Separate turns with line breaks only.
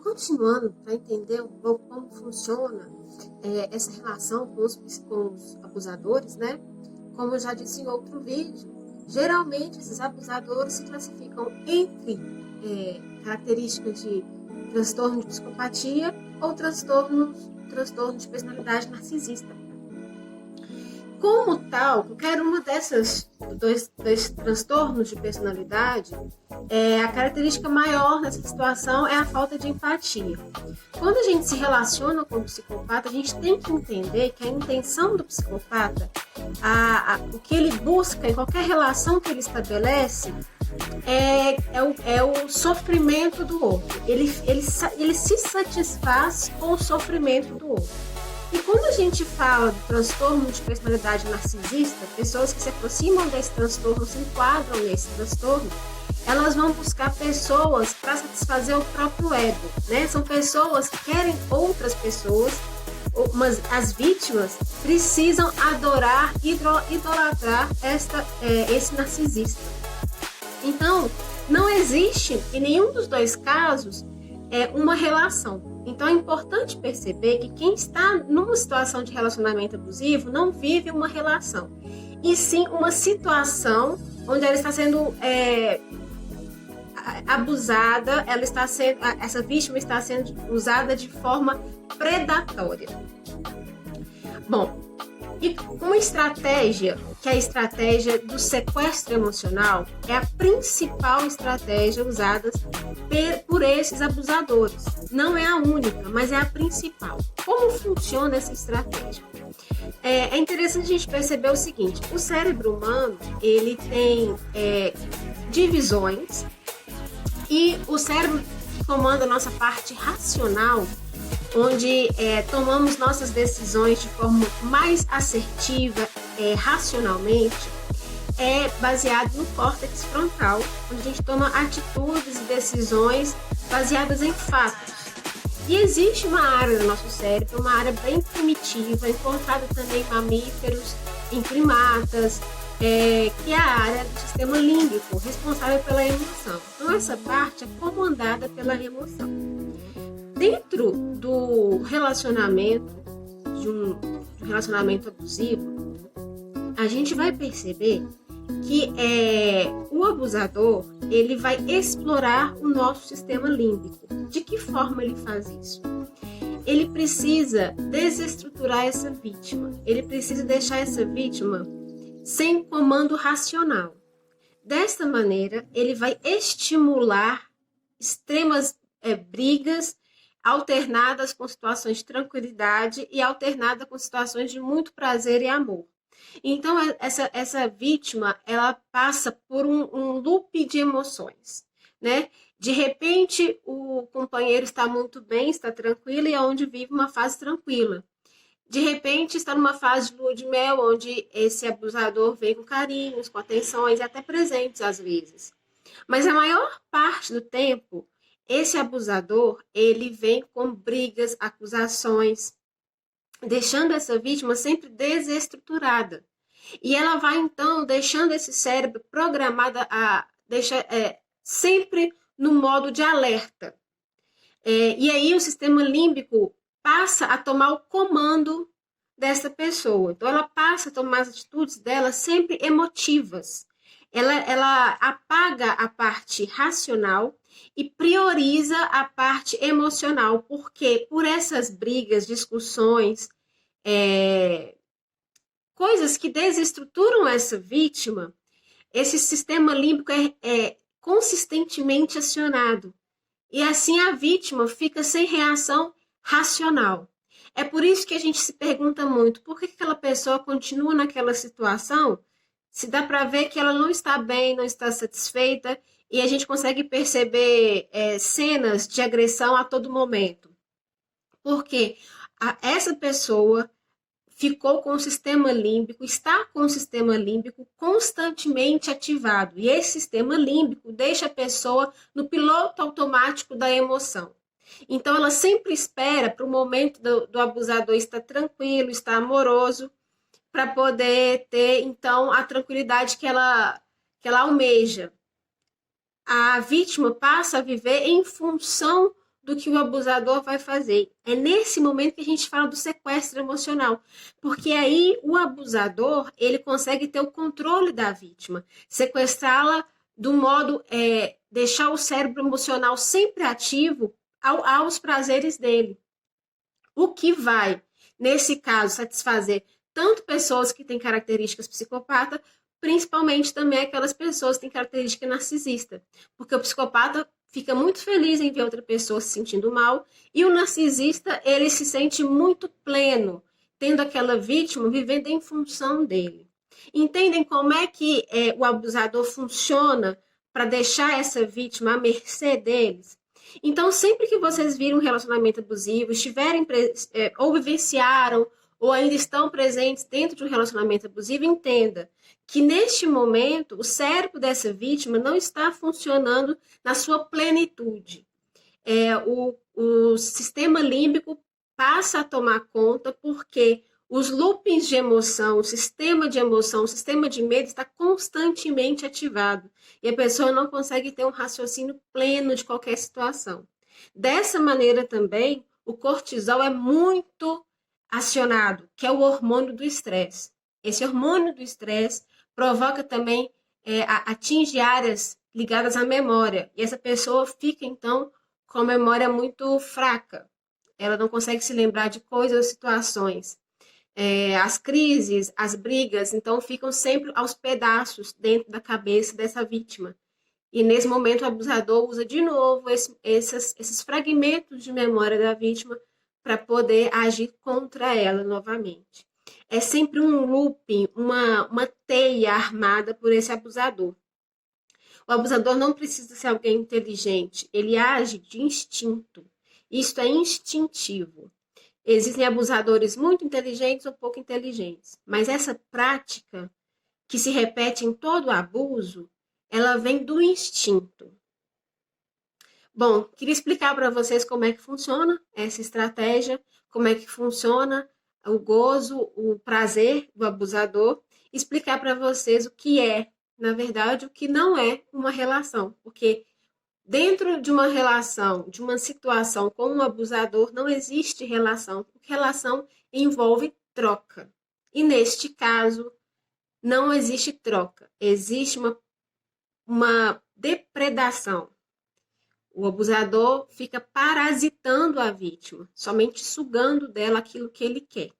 continuando para entender um pouco como funciona essa relação com os abusadores, né? Como eu já disse em outro vídeo, geralmente esses abusadores se classificam entre características de transtorno de psicopatia ou transtorno de personalidade narcisista. Como tal, qualquer uma dessas dois transtornos de personalidade, a característica maior nessa situação é a falta de empatia. Quando a gente se relaciona com o psicopata, a gente tem que entender que a intenção do psicopata, o que ele busca em qualquer relação que ele estabelece, é o sofrimento do outro. Ele se satisfaz com o sofrimento do outro. E quando a gente fala do transtorno de personalidade narcisista, pessoas que se aproximam desse transtorno, se enquadram nesse transtorno, elas vão buscar pessoas para satisfazer o próprio ego, né? São pessoas que querem outras pessoas, mas as vítimas precisam adorar, idolatrar esse narcisista. Então, não existe em nenhum dos dois casos uma relação. Então é importante perceber que quem está numa situação de relacionamento abusivo não vive uma relação, e sim uma situação onde ela está sendo abusada, essa vítima está sendo usada de forma predatória. Bom, e uma estratégia, que é a estratégia do sequestro emocional, é a principal estratégia usada por esses abusadores. Não é a única, mas é a principal. Como funciona essa estratégia? É interessante a gente perceber o seguinte: o cérebro humano, ele tem divisões, e o cérebro que comanda a nossa parte racional, onde tomamos nossas decisões de forma mais assertiva, racionalmente, é baseado no córtex frontal, onde a gente toma atitudes e decisões baseadas em fatos. E existe uma área do nosso cérebro, uma área bem primitiva, encontrada também em mamíferos, em primatas, que é a área do sistema límbico, responsável pela emoção. Então essa parte é comandada pela emoção. Dentro do relacionamento, de um relacionamento abusivo, a gente vai perceber que o abusador, ele vai explorar o nosso sistema límbico. De que forma ele faz isso? Ele precisa desestruturar essa vítima. Ele precisa deixar essa vítima sem comando racional. Desta maneira, ele vai estimular extremas brigas, alternadas com situações de tranquilidade e alternada com situações de muito prazer e amor. Então, essa vítima, ela passa por um loop de emoções, né? De repente, o companheiro está muito bem, está tranquilo, e é onde vive uma fase tranquila. De repente, está numa fase de lua de mel, onde esse abusador vem com carinhos, com atenções e até presentes às vezes. Mas a maior parte do tempo, esse abusador, ele vem com brigas, acusações, deixando essa vítima sempre desestruturada. E ela vai, então, deixando esse cérebro programado a deixar sempre no modo de alerta. E aí o sistema límbico passa a tomar o comando dessa pessoa. Então, ela passa a tomar as atitudes dela sempre emotivas. Ela apaga a parte racional e prioriza a parte emocional, porque por essas brigas, discussões, coisas que desestruturam essa vítima, esse sistema límbico é consistentemente acionado. E assim a vítima fica sem reação racional. É por isso que a gente se pergunta muito, por que aquela pessoa continua naquela situação, se dá para ver que ela não está bem, não está satisfeita, e a gente consegue perceber cenas de agressão a todo momento. Porque essa pessoa ficou com o sistema límbico, está com o sistema límbico constantemente ativado. E esse sistema límbico deixa a pessoa no piloto automático da emoção. Então, ela sempre espera para o momento do abusador estar tranquilo, estar amoroso, para poder ter, então, a tranquilidade que ela almeja. A vítima passa a viver em função do que o abusador vai fazer. É nesse momento que a gente fala do sequestro emocional, porque aí o abusador, ele consegue ter o controle da vítima, sequestrá-la do modo, deixar o cérebro emocional sempre ativo aos prazeres dele. O que vai, nesse caso, satisfazer tanto pessoas que têm características psicopatas, principalmente também aquelas pessoas que têm característica narcisista. Porque o psicopata fica muito feliz em ver outra pessoa se sentindo mal, e o narcisista, ele se sente muito pleno, tendo aquela vítima vivendo em função dele. Entendem como é que o abusador funciona para deixar essa vítima à mercê deles? Então, sempre que vocês viram um relacionamento abusivo, estiverem ou vivenciaram ou ainda estão presentes dentro de um relacionamento abusivo, entenda que neste momento o cérebro dessa vítima não está funcionando na sua plenitude. O sistema límbico passa a tomar conta porque os loopings de emoção, o sistema de medo está constantemente ativado e a pessoa não consegue ter um raciocínio pleno de qualquer situação. Dessa maneira também, o cortisol é muito acionado, que é o hormônio do estresse. Esse hormônio do estresse provoca também, atinge áreas ligadas à memória, e essa pessoa fica, então, com a memória muito fraca. Ela não consegue se lembrar de coisas ou situações. As crises, as brigas, então ficam sempre aos pedaços dentro da cabeça dessa vítima. E nesse momento o abusador usa de novo esses fragmentos de memória da vítima para poder agir contra ela novamente. É sempre um looping, uma teia armada por esse abusador. O abusador não precisa ser alguém inteligente, ele age de instinto. Isto é instintivo. Existem abusadores muito inteligentes ou pouco inteligentes, mas essa prática que se repete em todo abuso, ela vem do instinto. Bom, queria explicar para vocês como é que funciona essa estratégia, como é que funciona o gozo, o prazer do abusador, explicar para vocês o que é, na verdade, o que não é uma relação, porque dentro de uma relação, de uma situação com um abusador, não existe relação, porque relação envolve troca. E neste caso, não existe troca, existe uma depredação. O abusador fica parasitando a vítima, somente sugando dela aquilo que ele quer.